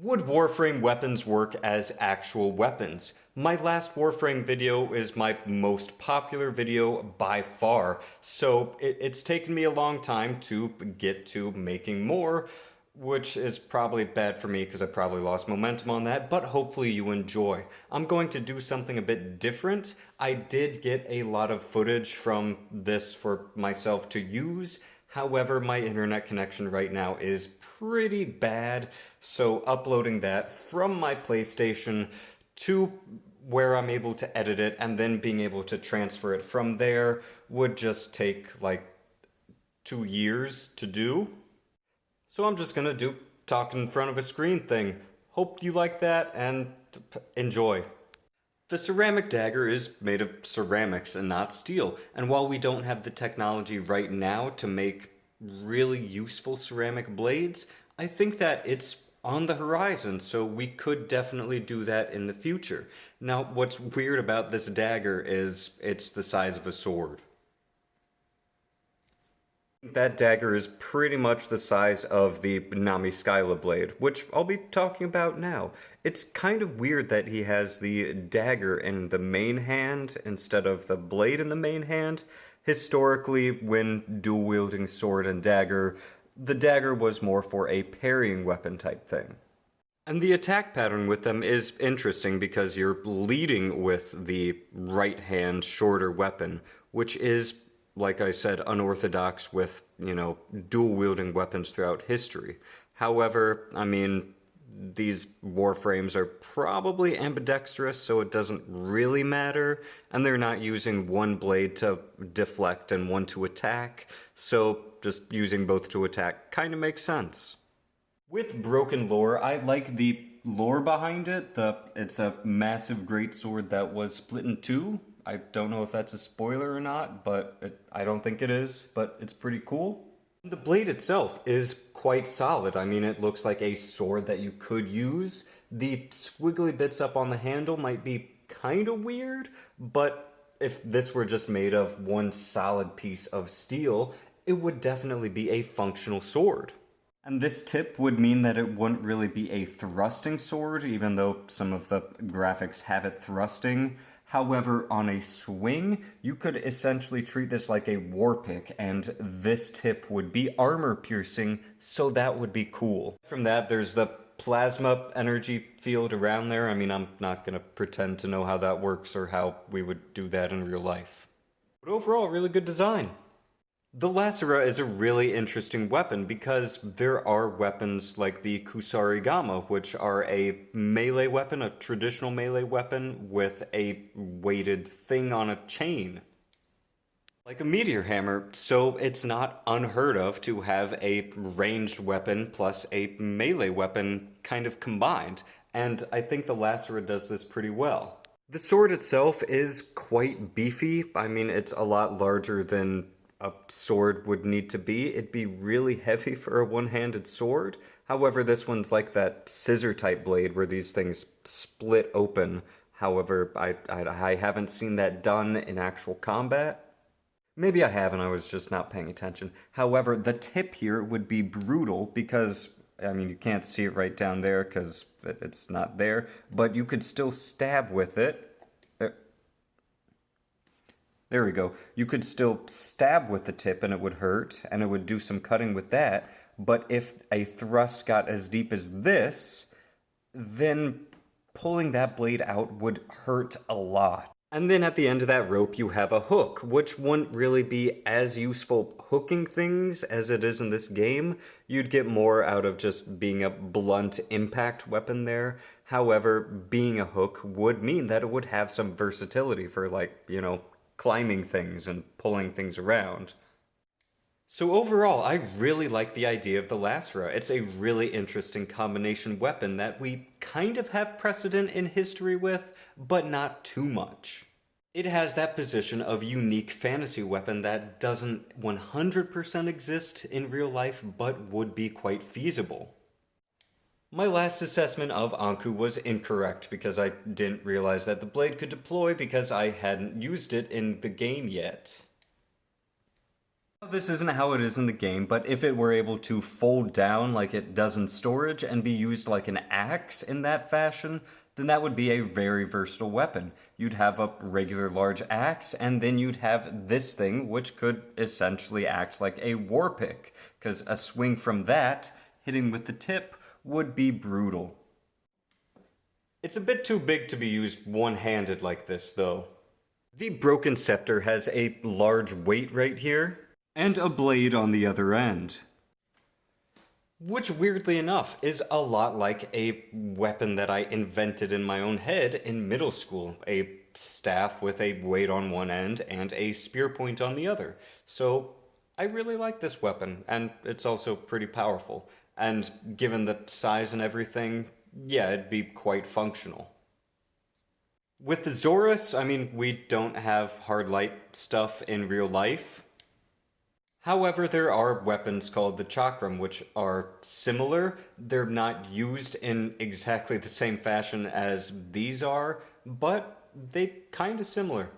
Would Warframe weapons work as actual weapons? My last Warframe video is my most popular video by far, so it's taken me a long time to get to making more, which is probably bad for me because I probably lost momentum on that, but hopefully you enjoy. I'm going to do something a bit different. I did get a lot of footage from this for myself to use. However, my internet connection right now is pretty bad, so uploading that from my PlayStation to where I'm able to edit it and then being able to transfer it from there would just take like 2 years to do. So I'm just gonna do talk in front of a screen thing. Hope you like that and enjoy. The ceramic dagger is made of ceramics and not steel, and while we don't have the technology right now to make really useful ceramic blades, I think that it's on the horizon, so we could definitely do that in the future. Now, what's weird about this dagger is it's the size of a sword. That dagger is pretty much the size of the Nami skyla blade, which I'll be talking about now. It's kind of weird that he has the dagger in the main hand instead of the blade in the main hand. Historically, when dual-wielding sword and dagger, the dagger was more for a parrying weapon type thing. And the attack pattern with them is interesting because you're leading with the right hand shorter weapon, which is, like I said, unorthodox with, dual-wielding weapons throughout history. However, I mean, these warframes are probably ambidextrous, so it doesn't really matter, and they're not using one blade to deflect and one to attack, so just using both to attack kind of makes sense. With broken lore, I like the lore behind it. It's a massive greatsword that was split in two. I don't know if that's a spoiler or not, but I don't think it is, but it's pretty cool. The blade itself is quite solid. I mean, it looks like a sword that you could use. The squiggly bits up on the handle might be kind of weird, but if this were just made of one solid piece of steel, it would definitely be a functional sword. And this tip would mean that it wouldn't really be a thrusting sword, even though some of the graphics have it thrusting. However, on a swing, you could essentially treat this like a war pick, and this tip would be armor piercing, so that would be cool. From that, there's the plasma energy field around there. I mean, I'm not gonna pretend to know how that works or how we would do that in real life. But overall, really good design. The lacera is a really interesting weapon because there are weapons like the kusarigama, which are a melee weapon, a traditional melee weapon with a weighted thing on a chain. Like a meteor hammer, so it's not unheard of to have a ranged weapon plus a melee weapon kind of combined, and I think the lacera does this pretty well. The sword itself is quite beefy. I mean, it's a lot larger than a sword would need to be. It'd be really heavy for a one-handed sword. However, this one's like that scissor type blade where these things split open. However, I haven't seen that done in actual combat. Maybe I have and I was just not paying attention. However, the tip here would be brutal because, I mean, you can't see it right down there because it's not there, but you could still stab with it. There we go. You could still stab with the tip and it would hurt, and it would do some cutting with that, but if a thrust got as deep as this, then pulling that blade out would hurt a lot. And then at the end of that rope you have a hook, which wouldn't really be as useful hooking things as it is in this game. You'd get more out of just being a blunt impact weapon there. However, being a hook would mean that it would have some versatility for, like, climbing things and pulling things around. So overall, I really like the idea of the lacera. It's a really interesting combination weapon that we kind of have precedent in history with, but not too much. It has that position of unique fantasy weapon that doesn't 100% exist in real life, but would be quite feasible. My last assessment of Anku was incorrect because I didn't realize that the blade could deploy because I hadn't used it in the game yet. This isn't how it is in the game, but if it were able to fold down like it does in storage and be used like an axe in that fashion, then that would be a very versatile weapon. You'd have a regular large axe, and then you'd have this thing, which could essentially act like a war pick, because a swing from that, hitting with the tip, would be brutal. It's a bit too big to be used one-handed like this, though. The broken scepter has a large weight right here, and a blade on the other end. Which, weirdly enough, is a lot like a weapon that I invented in my own head in middle school. A staff with a weight on one end and a spear point on the other. So, I really like this weapon, and it's also pretty powerful. And given the size and everything, yeah, it'd be quite functional. With the xoris, I mean, we don't have hard light stuff in real life. However, there are weapons called the Chakram, which are similar. They're not used in exactly the same fashion as these are, but they kind of similar.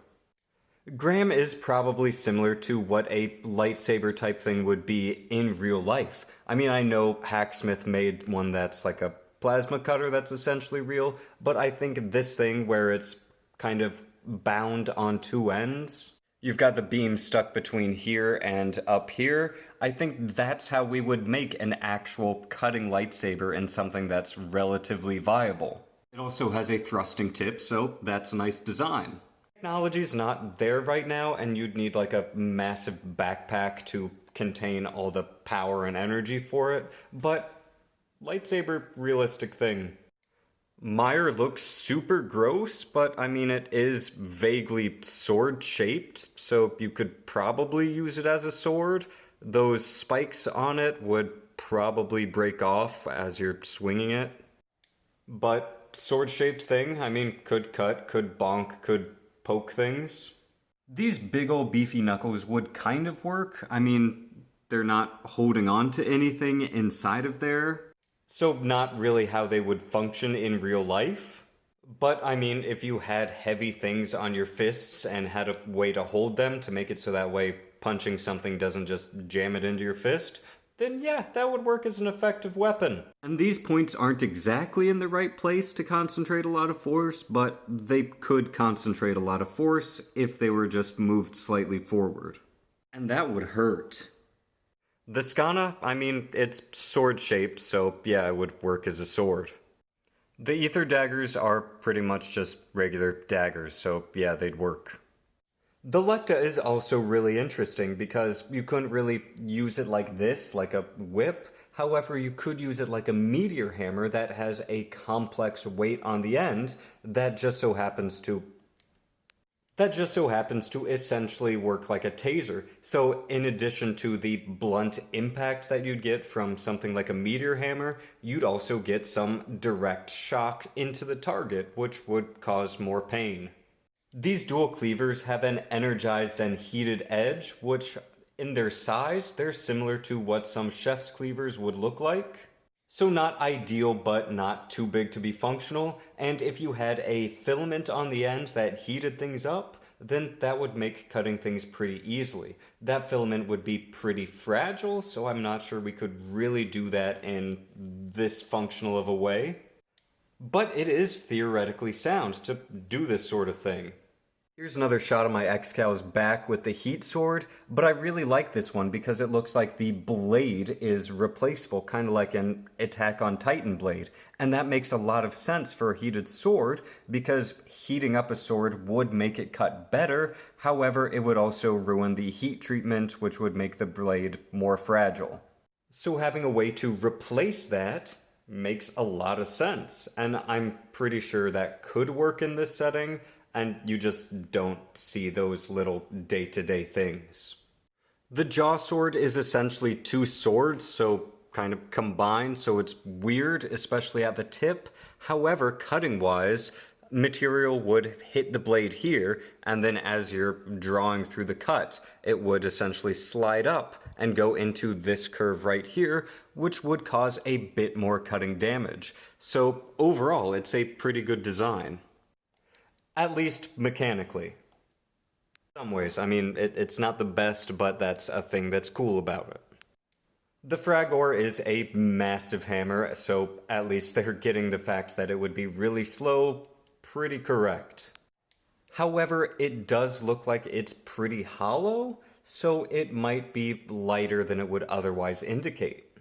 Graham is probably similar to what a lightsaber type thing would be in real life. I mean, I know Hacksmith made one that's like a plasma cutter that's essentially real, but I think this thing where it's kind of bound on two ends, you've got the beam stuck between here and up here. I think that's how we would make an actual cutting lightsaber in something that's relatively viable. It also has a thrusting tip, so that's a nice design. Technology's not there right now, and you'd need like a massive backpack to contain all the power and energy for it, but lightsaber, realistic thing. Mire looks super gross, but I mean it is vaguely sword-shaped, so you could probably use it as a sword. Those spikes on it would probably break off as you're swinging it. But sword-shaped thing, I mean, could cut, could bonk, could poke things. These big ol' beefy knuckles would kind of work. I mean, they're not holding on to anything inside of there. So not really how they would function in real life. But I mean, if you had heavy things on your fists and had a way to hold them to make it so that way punching something doesn't just jam it into your fist, then yeah, that would work as an effective weapon. And these points aren't exactly in the right place to concentrate a lot of force, but they could concentrate a lot of force if they were just moved slightly forward. And that would hurt. The skana, I mean, it's sword-shaped, so yeah, it would work as a sword. The ether daggers are pretty much just regular daggers, so yeah, they'd work. The lecta is also really interesting because you couldn't really use it like this, like a whip. However, you could use it like a meteor hammer that has a complex weight on the end that just so happens to essentially work like a taser. So in addition to the blunt impact that you'd get from something like a meteor hammer, you'd also get some direct shock into the target, which would cause more pain. These dual cleavers have an energized and heated edge, which in their size, they're similar to what some chef's cleavers would look like. So not ideal, but not too big to be functional, and if you had a filament on the end that heated things up, then that would make cutting things pretty easily. That filament would be pretty fragile, so I'm not sure we could really do that in this functional of a way. But it is theoretically sound to do this sort of thing. Here's another shot of my Excal's back with the heat sword, but I really like this one because it looks like the blade is replaceable, kind of like an Attack on Titan blade. And that makes a lot of sense for a heated sword because heating up a sword would make it cut better. However, it would also ruin the heat treatment, which would make the blade more fragile. So having a way to replace that makes a lot of sense. And I'm pretty sure that could work in this setting, and you just don't see those little day-to-day things. The jaw sword is essentially two swords, so kind of combined, so it's weird, especially at the tip. However, cutting-wise, material would hit the blade here, and then as you're drawing through the cut, it would essentially slide up and go into this curve right here, which would cause a bit more cutting damage. So overall, it's a pretty good design. At least mechanically. Some ways, I mean, it's not the best, but that's a thing that's cool about it. The Fragor is a massive hammer, so at least they're getting the fact that it would be really slow pretty correct. However, it does look like it's pretty hollow, so it might be lighter than it would otherwise indicate.